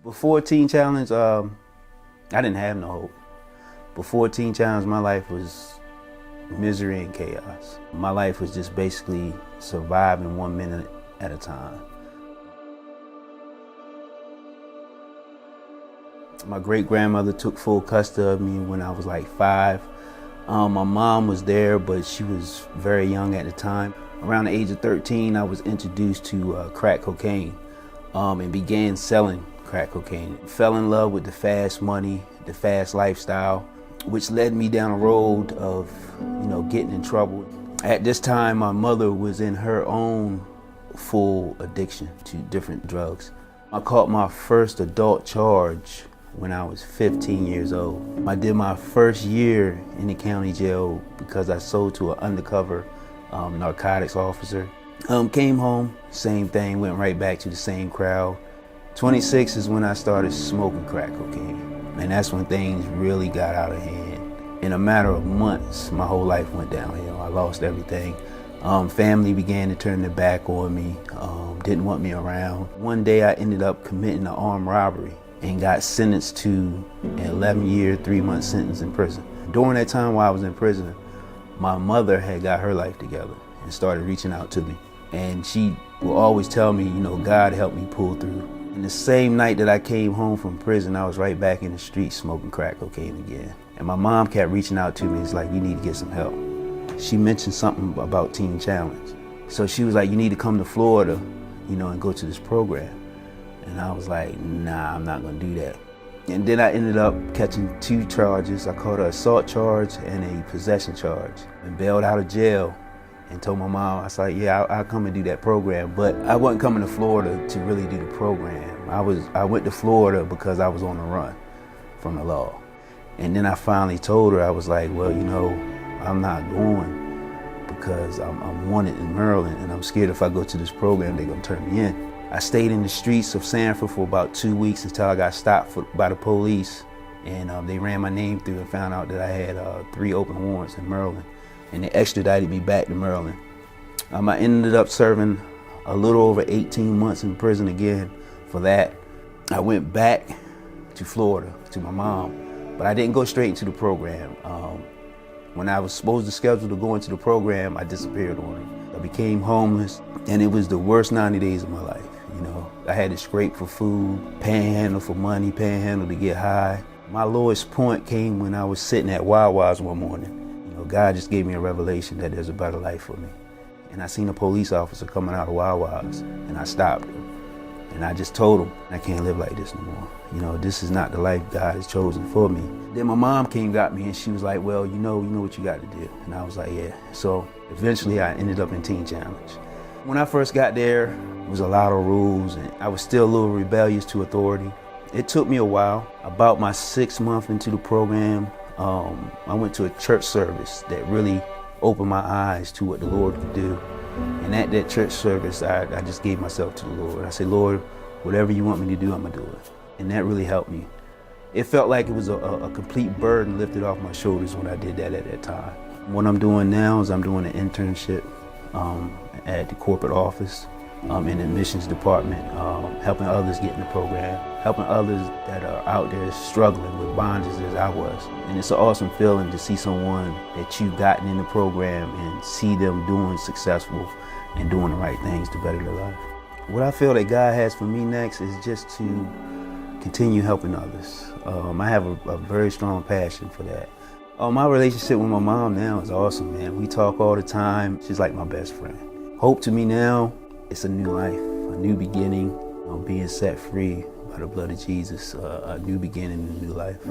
Before Teen Challenge, I didn't have no hope. Before Teen Challenge, my life was misery and chaos. My life was just basically surviving 1 minute at a time. My great-grandmother took full custody of me when I was like 5. My mom was there, but she was very young at the time. Around the age of 13, I was introduced to crack cocaine and began selling crack cocaine. Fell in love with the fast money, the fast lifestyle, which led me down a road of, getting in trouble. At this time, my mother was in her own full addiction to different drugs. I caught my first adult charge when I was 15 years old. I did my first year in the county jail because I sold to an undercover narcotics officer. Came home, same thing, went right back to the same crowd. 26 is when I started smoking crack cocaine, and that's when things really got out of hand. In a matter of months, my whole life went downhill. I lost everything. Family began to turn their back on me, didn't want me around. One day I ended up committing an armed robbery and got sentenced to an 11-year, 3-month sentence in prison. During that time while I was in prison, my mother had got her life together and started reaching out to me. And she will always tell me, God helped me pull through. And the same night that I came home from prison, I was right back in the streets smoking crack cocaine again. And my mom kept reaching out to me. It's like, you need to get some help. She mentioned something about Teen Challenge. So she was like, you need to come to Florida, and go to this program. And I was like, nah, I'm not gonna do that. And then I ended up catching 2 charges. I caught an assault charge and a possession charge, and bailed out of jail. And told my mom, I was like, yeah, I'll come and do that program. But I wasn't coming to Florida to really do the program. I went to Florida because I was on the run from the law. And then I finally told her, I was like, well, I'm not going because I'm wanted in Maryland, and I'm scared if I go to this program, they're gonna turn me in. I stayed in the streets of Sanford for about 2 weeks until I got stopped by the police. And they ran my name through and found out that I had 3 open warrants in Maryland. And they extradited me back to Maryland. I ended up serving a little over 18 months in prison again for that. I went back to Florida to my mom, but I didn't go straight into the program. When I was supposed to schedule to go into the program, I disappeared on it. I became homeless, and it was the worst 90 days of my life. I had to scrape for food, panhandle for money, panhandle to get high. My lowest point came when I was sitting at Wawa's one morning. God just gave me a revelation that there's a better life for me. And I seen a police officer coming out of Wawa's, and I stopped him. And I just told him, I can't live like this no more. This is not the life God has chosen for me. Then my mom got me, and she was like, well, you know what you got to do. And I was like, yeah. So eventually I ended up in Teen Challenge. When I first got there, it was a lot of rules, and I was still a little rebellious to authority. It took me a while. About my 6th month into the program, I went to a church service that really opened my eyes to what the Lord could do. And at that church service, I just gave myself to the Lord. I said, Lord, whatever you want me to do, I'm gonna do it. And that really helped me. It felt like it was a complete burden lifted off my shoulders when I did that at that time. What I'm doing now is I'm doing an internship at the corporate office in the admissions department, helping others get in the program, helping others that are out there struggling with bondages as I was. And it's an awesome feeling to see someone that you've gotten in the program and see them doing successful and doing the right things to better their life. What I feel that God has for me next is just to continue helping others. I have a very strong passion for that. My relationship with my mom now is awesome, man. We talk all the time. She's like my best friend. Hope to me now, it's a new life, a new beginning, being set free by the blood of Jesus, a new beginning, a new life.